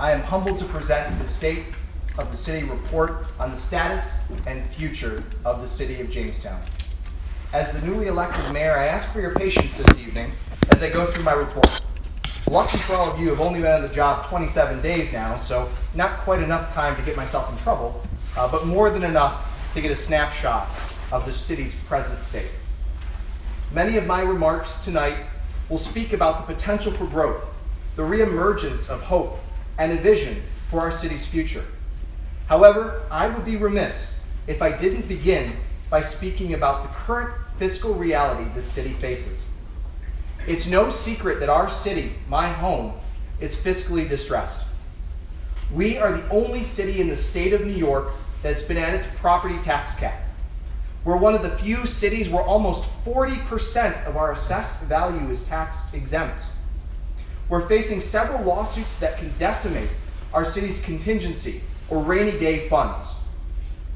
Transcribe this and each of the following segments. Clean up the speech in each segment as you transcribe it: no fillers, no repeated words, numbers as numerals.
I am humbled to present the State of the City report on the status and future of the City of Jamestown. As the newly elected mayor, I ask for your patience this evening as I go through my report. Lucky for all of you, I've only been on the job 27 days now, so not quite enough time to get myself in trouble, but more than enough to get a snapshot of the city's present state. Many of my remarks tonight will speak about the potential for growth, the reemergence of hope, and a vision for our city's future. However, I would be remiss if I didn't begin by speaking about the current fiscal reality this city faces. It's no secret that our city, my home, is fiscally distressed. We are the only city in the state of New York that's been at its property tax cap. We're one of the few cities where almost 40% of our assessed value is tax exempt. We're facing several lawsuits that can decimate our city's contingency or rainy day funds.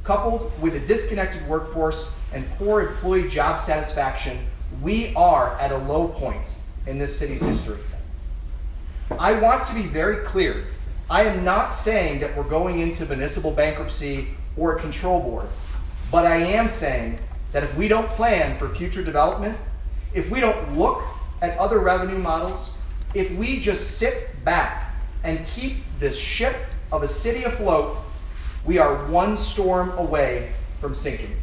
Coupled with a disconnected workforce and poor employee job satisfaction, we are at a low point in this city's history. I want to be very clear. I am not saying that we're going into municipal bankruptcy or a control board, but I am saying that if we don't plan for future development, if we don't look at other revenue models, if we just sit back and keep this ship of a city afloat, we are one storm away from sinking.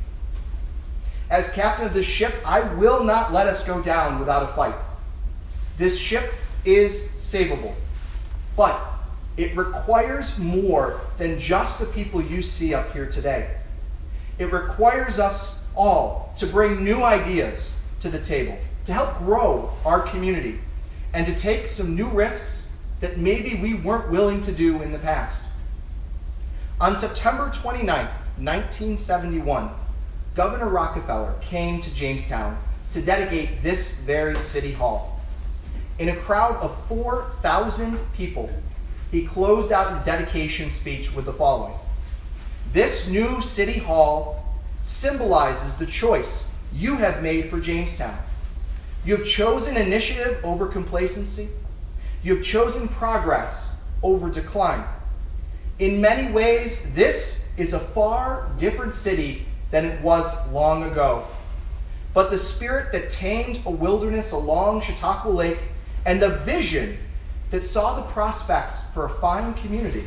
As captain of this ship, I will not let us go down without a fight. This ship is savable, but it requires more than just the people you see up here today. It requires us all to bring new ideas to the table, to help grow our community, and to take some new risks that maybe we weren't willing to do in the past. On September 29, 1971, Governor Rockefeller came to Jamestown to dedicate this very city hall. In a crowd of 4,000 people, he closed out his dedication speech with the following: "This new city hall symbolizes the choice you have made for Jamestown. You have chosen initiative over complacency. You have chosen progress over decline. In many ways, this is a far different city than it was long ago. But the spirit that tamed a wilderness along Chautauqua Lake and the vision that saw the prospects for a fine community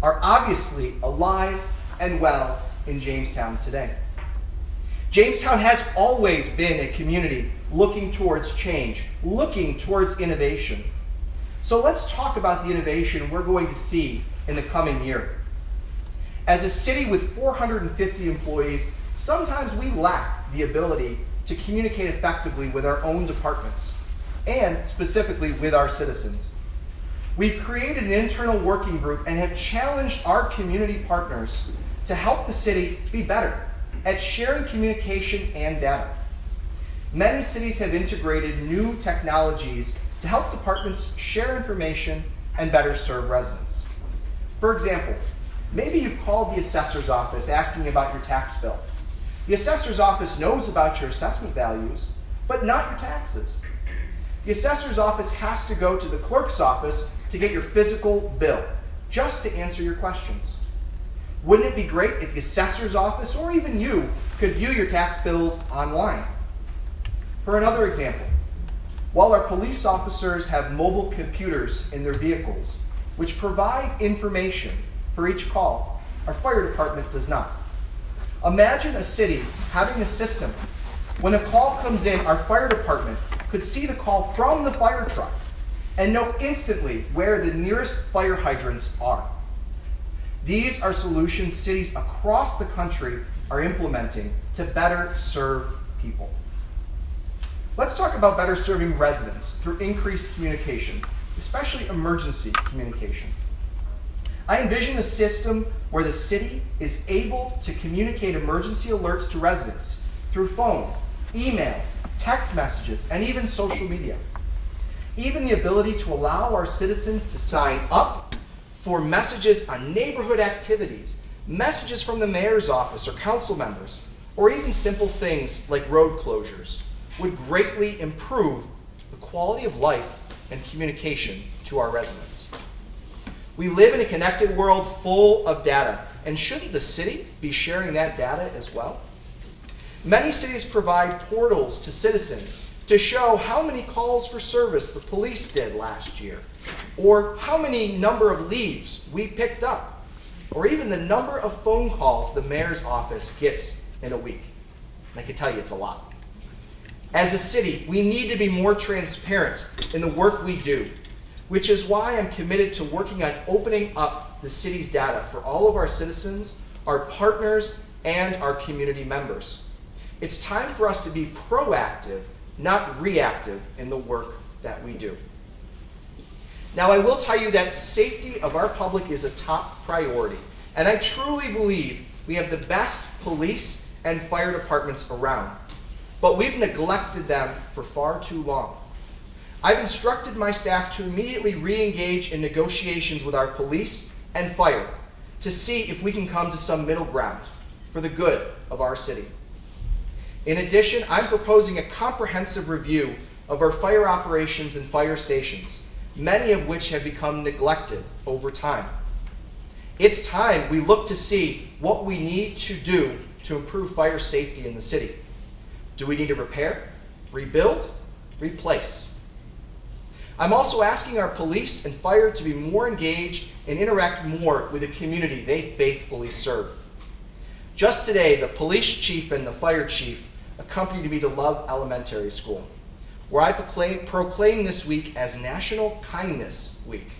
are obviously alive and well in Jamestown today." Jamestown has always been a community looking towards change, looking towards innovation. So let's talk about the innovation we're going to see in the coming year. As a city with 450 employees, sometimes we lack the ability to communicate effectively with our own departments, and specifically with our citizens. We've created an internal working group and have challenged our community partners to help the city be better at sharing communication and data. Many cities have integrated new technologies to help departments share information and better serve residents. For example, maybe you've called the assessor's office asking about your tax bill. The assessor's office knows about your assessment values, but not your taxes. The assessor's office has to go to the clerk's office to get your physical bill, just to answer your questions. Wouldn't it be great if the assessor's office, or even you, could view your tax bills online? For another example, while our police officers have mobile computers in their vehicles, which provide information for each call, our fire department does not. Imagine a city having a system. When a call comes in, our fire department could see the call from the fire truck and know instantly where the nearest fire hydrants are. These are solutions cities across the country are implementing to better serve people. Let's talk about better serving residents through increased communication, especially emergency communication. I envision a system where the city is able to communicate emergency alerts to residents through phone, email, text messages, and even social media. Even the ability to allow our citizens to sign up for messages on neighborhood activities, messages from the mayor's office or council members, or even simple things like road closures would greatly improve the quality of life and communication to our residents. We live in a connected world full of data, and shouldn't the city be sharing that data as well? Many cities provide portals to citizens to show how many calls for service the police did last year, or how many number of leaves we picked up, or even the number of phone calls the mayor's office gets in a week. And I can tell you it's a lot. As a city, we need to be more transparent in the work we do, which is why I'm committed to working on opening up the city's data for all of our citizens, our partners, and our community members. It's time for us to be proactive, not reactive, in the work that we do. Now, I will tell you that safety of our public is a top priority, and I truly believe we have the best police and fire departments around, but we've neglected them for far too long. I've instructed my staff to immediately re-engage in negotiations with our police and fire to see if we can come to some middle ground for the good of our city. In addition, I'm proposing a comprehensive review of our fire operations and fire stations, many of which have become neglected over time. It's time we look to see what we need to do to improve fire safety in the city. Do we need to repair, rebuild, replace? I'm also asking our police and fire to be more engaged and interact more with the community they faithfully serve. Just today, the police chief and the fire chief accompanied me to Love Elementary School, where I proclaim this week as National Kindness Week.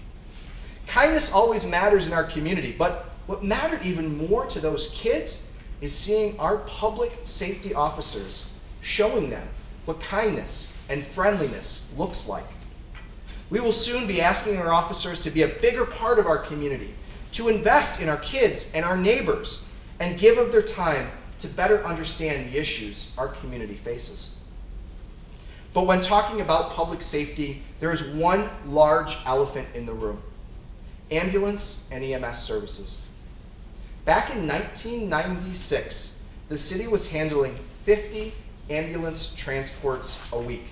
Kindness always matters in our community, but what mattered even more to those kids is seeing our public safety officers showing them what kindness and friendliness looks like. We will soon be asking our officers to be a bigger part of our community, to invest in our kids and our neighbors, and give of their time to better understand the issues our community faces. But when talking about public safety, there is one large elephant in the room: ambulance and EMS services. Back in 1996, the city was handling 50 ambulance transports a week.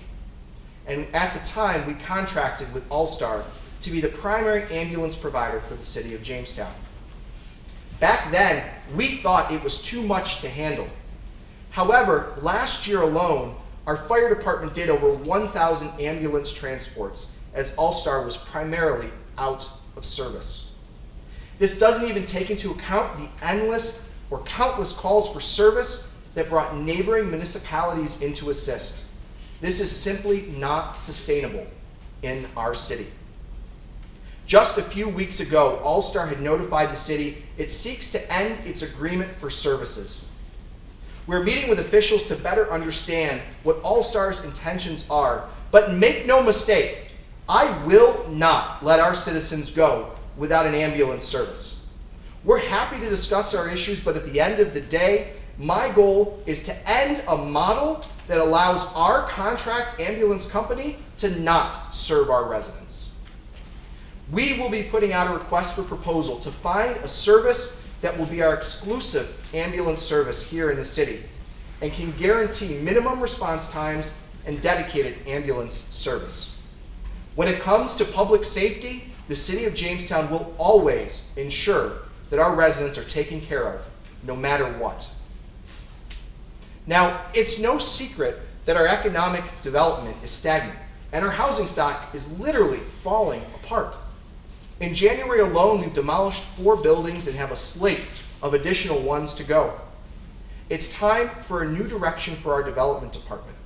And at the time, we contracted with All-Star to be the primary ambulance provider for the city of Jamestown. Back then, we thought it was too much to handle. However, last year alone, our fire department did over 1,000 ambulance transports, as All-Star was primarily out of service. This doesn't even take into account the endless or countless calls for service that brought neighboring municipalities in to assist. This is simply not sustainable in our city. Just a few weeks ago, All-Star had notified the city it seeks to end its agreement for services. We're meeting with officials to better understand what All-Star's intentions are, but make no mistake, I will not let our citizens go without an ambulance service. We're happy to discuss our issues, but at the end of the day, my goal is to end a model that allows our contract ambulance company to not serve our residents. We will be putting out a request for proposal to find a service that will be our exclusive ambulance service here in the city and can guarantee minimum response times and dedicated ambulance service. When it comes to public safety, the city of Jamestown will always ensure that our residents are taken care of, no matter what. Now, it's no secret that our economic development is stagnant, and our housing stock is literally falling apart. In January alone, we've demolished 4 buildings and have a slate of additional ones to go. It's time for a new direction for our development department.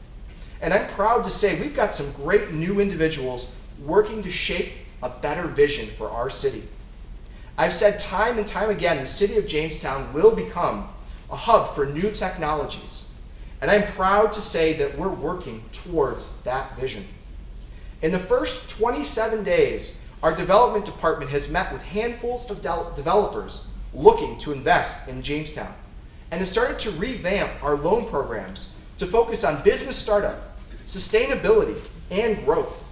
And I'm proud to say we've got some great new individuals working to shape a better vision for our city. I've said time and time again, the city of Jamestown will become a hub for new technologies. And I'm proud to say that we're working towards that vision. In the first 27 days, our development department has met with handfuls of developers looking to invest in Jamestown and has started to revamp our loan programs to focus on business startup, sustainability, and growth.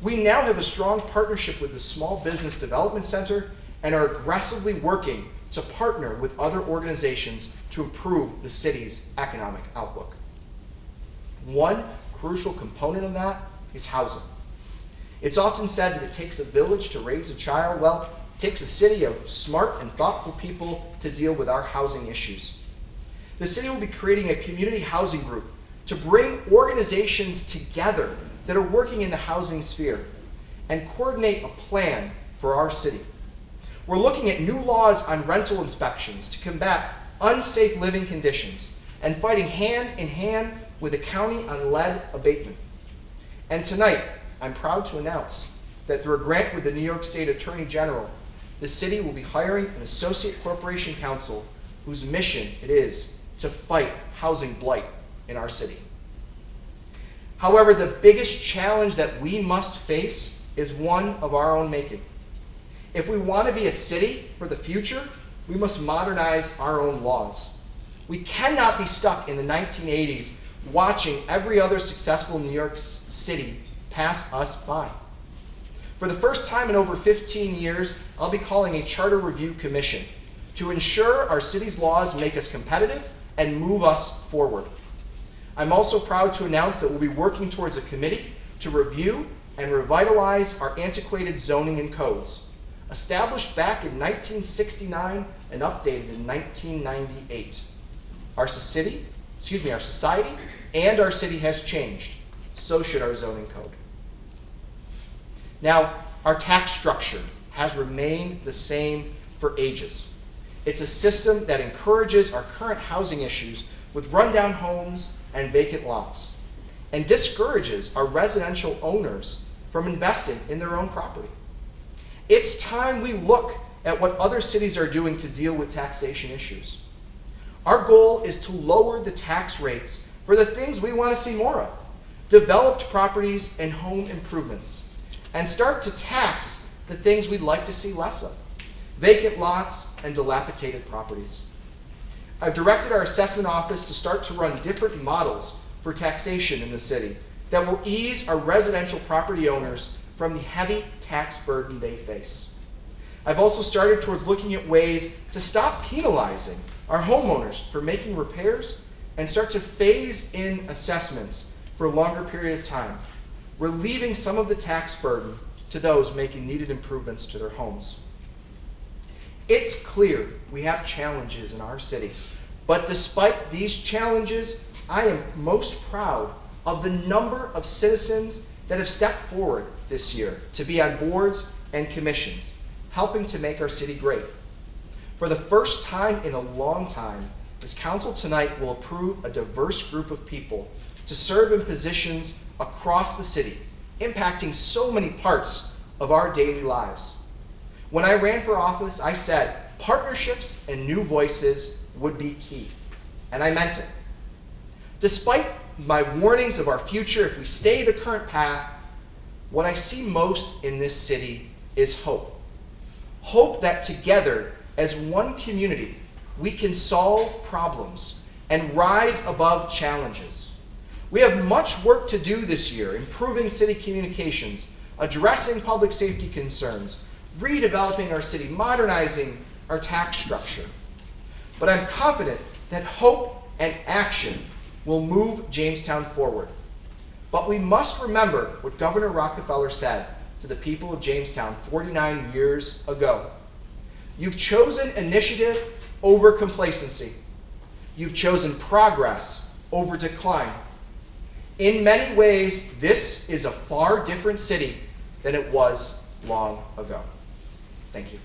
We now have a strong partnership with the Small Business Development Center and are aggressively working to partner with other organizations to improve the city's economic outlook. One crucial component of that is housing. It's often said that it takes a village to raise a child. Well, it takes a city of smart and thoughtful people to deal with our housing issues. The city will be creating a community housing group to bring organizations together that are working in the housing sphere and coordinate a plan for our city. We're looking at new laws on rental inspections to combat unsafe living conditions and fighting hand in hand with the county on lead abatement. And tonight, I'm proud to announce that through a grant with the New York State Attorney General, the city will be hiring an associate corporation counsel whose mission it is to fight housing blight in our city. However, the biggest challenge that we must face is one of our own making. If we want to be a city for the future, we must modernize our own laws. We cannot be stuck in the 1980s watching every other successful New York City pass us by. For the first time in over 15 years, I'll be calling a charter review commission to ensure our city's laws make us competitive and move us forward. I'm also proud to announce that we'll be working towards a committee to review and revitalize our antiquated zoning and codes, established back in 1969 and updated in 1998. Our society and our city has changed. So should our zoning code. Now, our tax structure has remained the same for ages. It's a system that encourages our current housing issues with rundown homes and vacant lots, and discourages our residential owners from investing in their own property. It's time we look at what other cities are doing to deal with taxation issues. Our goal is to lower the tax rates for the things we want to see more of: developed properties and home improvements, and start to tax the things we'd like to see less of: vacant lots and dilapidated properties. I've directed our assessment office to start to run different models for taxation in the city that will ease our residential property owners from the heavy tax burden they face. I've also started towards looking at ways to stop penalizing our homeowners for making repairs and start to phase in assessments for a longer period of time, relieving some of the tax burden to those making needed improvements to their homes. It's clear we have challenges in our city, but despite these challenges, I am most proud of the number of citizens that have stepped forward this year to be on boards and commissions, helping to make our city great. For the first time in a long time, this council tonight will approve a diverse group of people to serve in positions across the city, impacting so many parts of our daily lives. When I ran for office, I said partnerships and new voices would be key, and I meant it. Despite my warnings of our future if we stay the current path, what I see most in this city is hope. Hope that together, as one community, we can solve problems and rise above challenges. We have much work to do this year, improving city communications, addressing public safety concerns, redeveloping our city, modernizing our tax structure. But I'm confident that hope and action will move Jamestown forward. But we must remember what Governor Rockefeller said to the people of Jamestown 49 years ago. You've chosen initiative over complacency. You've chosen progress over decline. In many ways, this is a far different city than it was long ago. Thank you.